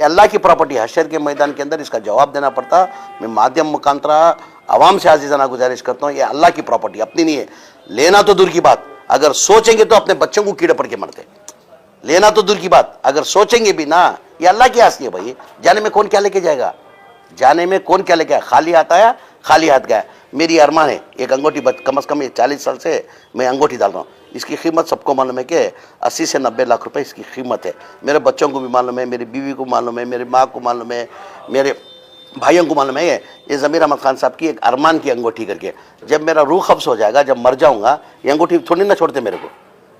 ये अल्लाह की प्रॉपर्टी है। हशर के मैदान के अंदर इसका जवाब देना पड़ता। मैं माध्यम मुखांतरा आवाम से आजीजाना गुजारिश करता हूँ, ये अल्लाह की प्रॉपर्टी अपनी नहीं है। लेना तो दूर की बात, अगर सोचेंगे तो अपने बच्चों को कीड़े पड़ के मरते। लेना तो दूर की बात, अगर सोचेंगे भी ना, ये अल्लाह की आस्ती है भाई। जाने में कौन क्या लेके जाएगा, जाने में कौन क्या लेके आया। खाली हाथ आया खाली हाथ गया। मेरी अरमान है एक अंगूठी, कम से कम 40 साल से मैं अंगूठी डाल रहा हूँ। इसकी कीमत सबको मालूम है कि 80 से 90 लाख रुपए इसकी कीमत है। मेरे बच्चों को भी मालूम है, मेरी बीवी को मालूम है, मेरी माँ को मालूम है, मेरे भाइयों को मालूम है। ये ज़मीर अहमद खान साहब की एक अरमान की अंगूठी करके, जब मेरा रूह कब्ज़ हो जाएगा, जब मर जाऊँगा, ये अंगूठी थोड़ी ना छोड़ते मेरे को।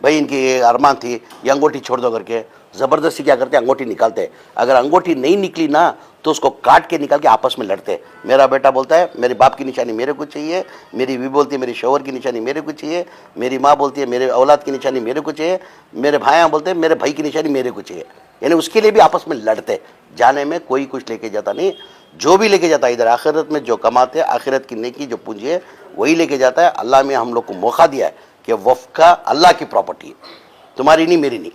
भाई इनकी ये अरमान थी, ये अंगूठी छोड़ दो करके ज़बरदस्ती क्या करते, अंगूठी निकालते। अगर अंगूठी नहीं निकली ना तो उसको काट के निकाल के आपस में लड़ते। मेरा बेटा बोलता है मेरे बाप की निशानी मेरे को चाहिए, मेरी बीवी बोलती है मेरी शौहर की निशानी मेरे को चाहिए, मेरी माँ बोलती है मेरे औलाद की निशानी मेरे को चाहिए, मेरे भाइयाँ बोलते हैं मेरे भाई की निशानी मेरे को चाहिए। यानी उसके लिए भी आपस में लड़ते। जाने में कोई कुछ लेके जाता नहीं, जो भी लेके जाता है इधर आखिरत में जो कमाते हैं, आखिरत की नेकी जो पूंजी है वही लेके जाता है। अल्लाह में हम लोग को मौका दिया है कि वफ़ का अल्लाह की प्रॉपर्टी है, तुम्हारी नहीं मेरी नहीं,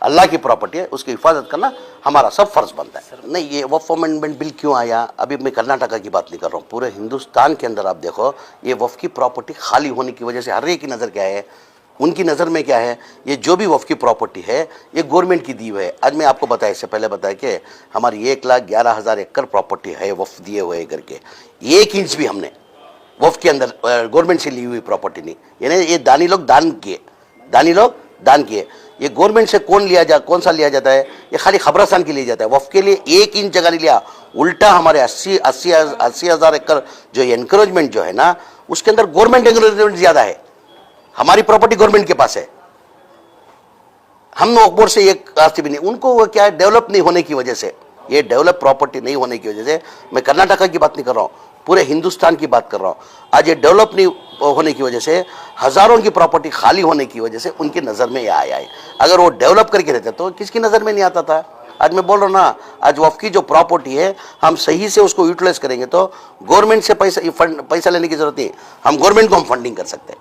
अल्लाह की प्रॉपर्टी है, उसकी हिफाजत करना हमारा सब फर्ज बनता है। नहीं, ये वफ़ अमेंडमेंट बिल क्यों आया, अभी मैं कर्नाटका की बात नहीं कर रहा हूँ, पूरे हिंदुस्तान के अंदर आप देखो ये वफ़ की प्रॉपर्टी खाली होने की वजह से हर एक की नज़र क्या है, उनकी नज़र में क्या है, ये जो भी वफ़ की प्रॉपर्टी है ये गवर्नमेंट की दी हुई है। आज मैं आपको बताया, इससे पहले बताया कि हमारी 1,11,000 एकड़ प्रॉपर्टी है वफ़ दिए हुए करके, 1 इंच भी हमने वफ़ के अंदर गवर्नमेंट से ली हुई प्रॉपर्टी नहीं। यानी ये दानी लोग दान किए, दानी लोग दान किए। ये गवर्नमेंट से कौन सा लिया जाता है, ये खाली खबरस्तान के लिए जाता है। वफ़ के लिए 1 इंच जगह नहीं लिया, उल्टा हमारे 80,000 एकड़ जो एनकरेजमेंट जो है ना, उसके अंदर गवर्नमेंट एनकरेजमेंट ज़्यादा है। हमारी प्रॉपर्टी गवर्नमेंट के पास है, हम वक्फ बोर्ड से एक रास्ते भी नहीं। उनको वो क्या है, डेवलप नहीं होने की वजह से, ये डेवलप प्रॉपर्टी नहीं होने की वजह से, मैं कर्नाटका की बात नहीं कर रहा हूँ, पूरे हिंदुस्तान की बात कर रहा हूँ। आज ये डेवलप नहीं होने की वजह से, हज़ारों की प्रॉपर्टी खाली होने की वजह से उनकी नज़र में ये आया है। अगर वो डेवलप करके रहते तो किसकी नज़र में नहीं आता था। आज मैं बोल रहा हूँ ना, आज वफ़ की जो प्रॉपर्टी है हम सही से उसको यूटिलाइज करेंगे तो गवर्नमेंट से पैसा लेने की जरूरत नहीं, हम गवर्नमेंट को हम फंडिंग कर सकते हैं।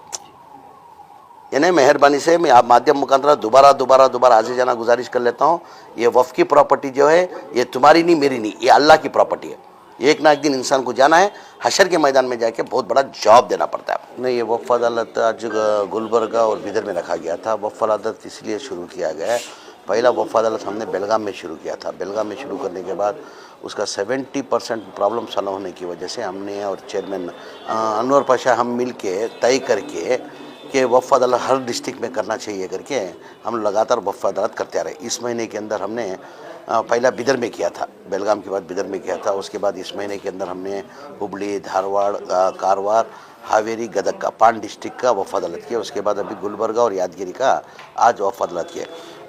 यानी मेहरबानी से मैं आप माध्यम मुखांतरा दोबारा आजीजाना गुजारिश कर लेता हूँ, ये वफ़ की प्रॉपर्टी जो है ये तुम्हारी नहीं मेरी नहीं, ये अल्लाह की प्रॉपर्टी है। एक ना एक दिन इंसान को जाना है, हशर के मैदान में जाके बहुत बड़ा जवाब देना पड़ता है। नहीं, ये वफ़ अदालत आज गुलबर्गा और बिदर में रखा गया था। वफ़ अदालत इसलिए शुरू किया गया है, पहला वफ़ अदालत हमने बेलगाम में शुरू किया था। बेलगाम में शुरू करने के बाद उसका 70% प्रॉब्लम सॉल्व होने की वजह से हमने और चेयरमैन अनवर पाशा हम मिल के तय करके कि वफ़ अदालत हर डिस्ट्रिक्ट में करना चाहिए करके हम लगातार वफ़ अदालत करते आ रहे। इस महीने के अंदर हमने पहला बिदर में किया था, बेलगाम के बाद बिदर में किया था। उसके बाद इस महीने के अंदर हमने हुबली, धारवाड़, कारवार, हावेरी, गदग का 5 डिस्ट्रिक्ट का वफ़ अदालत किया। उसके बाद अभी गुलबर्गा और यादगिरी का आज वफ़ अदालत किया।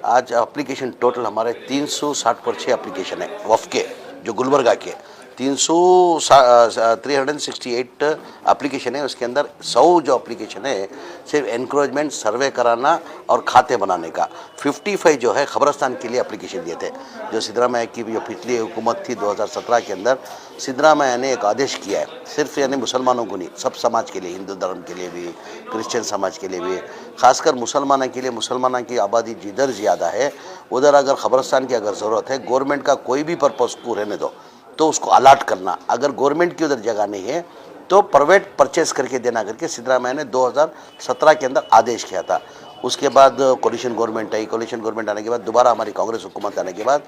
आज एप्लीकेशन टोटल हमारे 360 पर 6 एप्लीकेशन है वफ़ के, जो गुलबर्गा के 368 एप्लीकेशन है। उसके अंदर 100 जो एप्लीकेशन है सिर्फ एनकरेजमेंट, सर्वे कराना और खाते बनाने का। 55 जो है खबरस्तान के लिए एप्लीकेशन दिए थे। जो सिद्धरामैया की जो पिछली हुकूमत थी 2017 के अंदर, सिद्धरामैया ने एक आदेश किया है, सिर्फ यानी मुसलमानों को नहीं, सब समाज के लिए, हिंदू धर्म के लिए भी, क्रिश्चियन समाज के लिए भी, खासकर मुसलमानों के लिए। मुसलमानों की आबादी जिधर ज़्यादा है उधर अगर खबरस्तान की अगर ज़रूरत है, गवर्नमेंट का कोई भी पर्पज़ को रहने दो तो उसको अलाट करना। अगर गवर्नमेंट की उधर जगह नहीं है तो प्राइवेट परचेस करके देना करके सिद्धरामैया ने 2017 के अंदर आदेश किया था। उसके बाद कोलिशन गवर्नमेंट आई, कोलिशन गवर्नमेंट आने के बाद दोबारा हमारी कांग्रेस हुकूमत आने के बाद,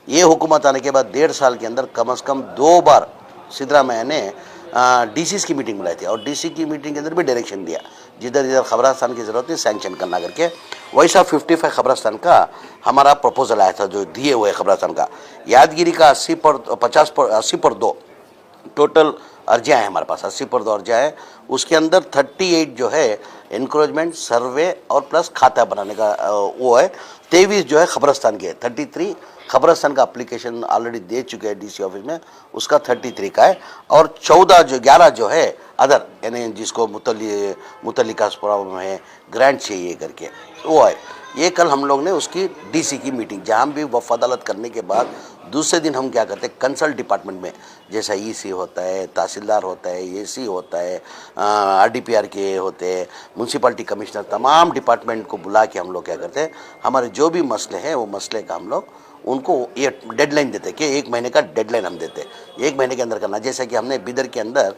ये हुकूमत आने के बाद 1.5 साल के अंदर कम से कम 2 बार सिद्धरामैया ने डीसीस की मीटिंग बुलाई थी और डीसी की मीटिंग के अंदर भी डायरेक्शन दिया जिधर जिधर खबरस्तान की ज़रूरत है सैंक्शन करना करके। वैसा 55 खबरस्तान का हमारा प्रपोजल आया था जो दिए हुए खबरस्तान का। यादगिरी का 80 पर 2 टोटल अर्जियाँ हैं हमारे पास, 80 पर 2 अर्जियाँ हैं। उसके अंदर 38 जो है इनक्रोचमेंट, सर्वे और प्लस खाता बनाने का वो है। 23 जो है खबरस्तान के, 33 खबरस्तान का एप्लीकेशन ऑलरेडी दे चुके हैं डीसी ऑफिस में, उसका 33 का है। और 11 जो है अदर, यानी जिसको मुतल्लिका प्रॉब्लम है, ग्रांट चाहिए करके वो है। ये कल हम लोग ने उसकी डीसी की मीटिंग, जहाँ भी वफ़ अदालत करने के बाद दूसरे दिन हम क्या करते हैं, कंसल्ट डिपार्टमेंट में जैसा ईसी होता है, तहसीलदार होता है, एसी होता है, आरडीपीआर के होते हैं, म्यूनसिपलिटी कमिश्नर, तमाम डिपार्टमेंट को बुला के हम लोग क्या करते हैं, हमारे जो भी मसले हैं वो मसले का हम लोग उनको ये डेडलाइन देते कि 1 महीने का डेडलाइन हम देते, 1 महीने के अंदर करना। जैसे कि हमने बिदर के अंदर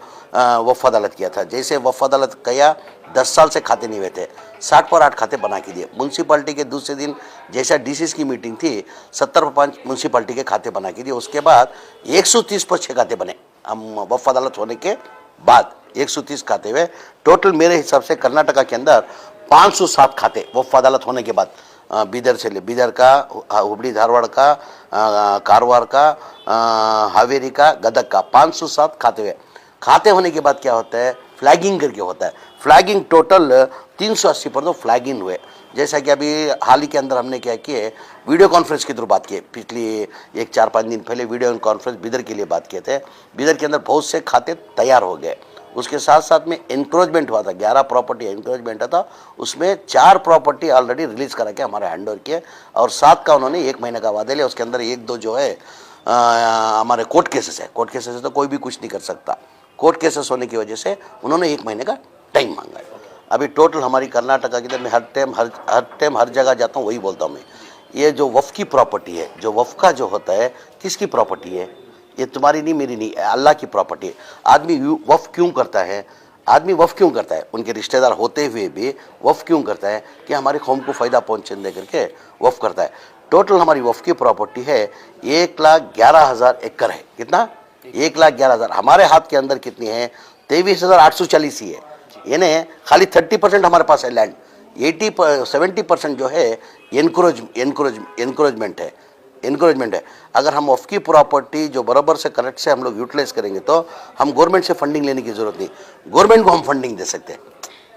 वफ़ अदालत किया था, जैसे वफ़ अदालत किया 10 साल से खाते नहीं हुए थे, 60 पर 8 खाते बना के दिए। म्यूनसिपाल्टी के दूसरे दिन जैसा डीसीस की मीटिंग थी, 70 पर 5 म्यूनसिपाल्टी के खाते बना के दिए। उसके बाद 130 पर 6 खाते बने। हम वफ़ अदालत होने के बाद 130 खाते हुए, टोटल मेरे हिसाब से कर्नाटका के अंदर 507 खाते वफ़ अदालत होने के बाद, बीदर से ले, बीदर का, हुबली धारवाड़ का, कारवार का, हावेरी का, गदग का 507 खाते हुए। खाते होने के बाद क्या होता है, फ्लैगिंग करके होता है। फ्लैगिंग टोटल 380 पर तो फ्लैगिंग हुए। जैसा कि अभी हाल ही के अंदर हमने क्या किए, वीडियो कॉन्फ्रेंस के थ्रू बात किए, पिछली 1-4-5 दिन पहले वीडियो कॉन्फ्रेंस बिदर के लिए बात किए थे। बिदर के अंदर बहुत से खाते तैयार हो गए। उसके साथ साथ में इंक्रोचमेंट हुआ था, 11 प्रॉपर्टी इंक्रोचमेंट था, उसमें 4 प्रॉपर्टी ऑलरेडी रिलीज करा के हमारे हैंड ओवर किए और 7 का उन्होंने 1 महीने का वादे लिया। उसके अंदर 1-2 जो है हमारे कोर्ट केसेस है। कोर्ट केसेस तो कोई भी कुछ नहीं कर सकता। कोर्ट केसेस होने की वजह से उन्होंने 1 महीने का टाइम मांगा है। अभी टोटल हमारी कर्नाटका की, मैं हर टाइम हर जगह जाता हूँ वही बोलता हूँ मैं, ये जो वफ़ की प्रॉपर्टी है, जो वफ़ का जो होता है, किसकी प्रॉपर्टी है? ये तुम्हारी नहीं, मेरी नहीं, अल्लाह की प्रॉपर्टी है। आदमी वफ़ क्यों करता है? आदमी वफ़ क्यों करता है? उनके रिश्तेदार होते हुए भी वफ़ क्यों करता है? कि हमारे कौम को फ़ायदा पहुँचने करके वफ़ करता है। टोटल हमारी वफ़ की प्रॉपर्टी है 1,11,000 एकड़ है। कितना? 1,11,000। हमारे हाथ के अंदर कितनी है? 23,840 ही है। यानी खाली 30% हमारे पास है लैंड, 70% जो है एनक्रोचमेंट है। अगर हम वफ़ की प्रॉपर्टी जो बराबर से करेक्ट से हम लोग यूटिलाइज करेंगे तो हम गवर्नमेंट से फंडिंग लेने की ज़रूरत नहीं, गवर्नमेंट को हम फंडिंग दे सकते हैं,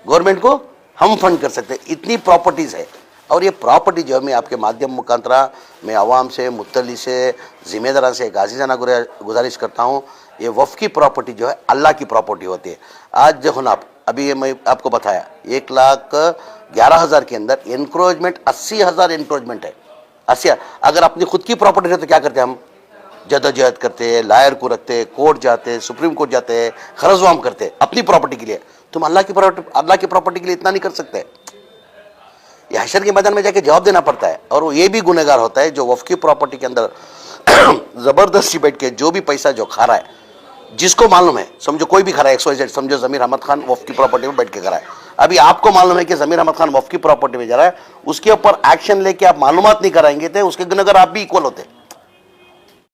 गवर्नमेंट को हम फंड कर सकते हैं। इतनी प्रॉपर्टीज़ है। और ये प्रॉपर्टी जो है, मैं आपके माध्यम मुखांतरा मैं आवाम से, मुत्तली से, ज़िम्मेदारा से एक आज़ीज़ाना गुजारिश करता हूँ, ये वफ़ की प्रॉपर्टी जो है अल्लाह की प्रॉपर्टी होती है। आज जो आप अभी ये मैं आपको बताया 1,11,000 के अंदर एनक्रोचमेंट 80,000 एनक्रोचमेंट है। 80। अगर अपनी खुद की प्रॉपर्टी है तो क्या करते हैं हम? जद्दोजहद करते, लायर को रखते, कोर्ट जाते, सुप्रीम कोर्ट जाते, खरजवाम करते अपनी प्रॉपर्टी के लिए। तुम अल्लाह की प्रॉपर्टी के लिए इतना नहीं कर सकते। ये हशर के मैदान में जाके जवाब देना पड़ता है। और वो ये भी गुनहगार होता है जो वफ़ की प्रॉपर्टी के अंदर ज़बरदस्ती बैठ के जो भी पैसा जो खा रहा है, जिसको मालूम है, समझो कोई भी खा रहा है, XYZ, समझो ज़मीर अहमद खान वफ़ की प्रॉपर्टी में बैठ के खा रहा है। अभी आपको मालूम है कि ज़मीर अहमद खान वफ़ की प्रॉपर्टी में जा रहा है, उसके ऊपर एक्शन लेके आप मालूमात नहीं कराएंगे थे, उसके गुनहगार आप भी इक्वल होते।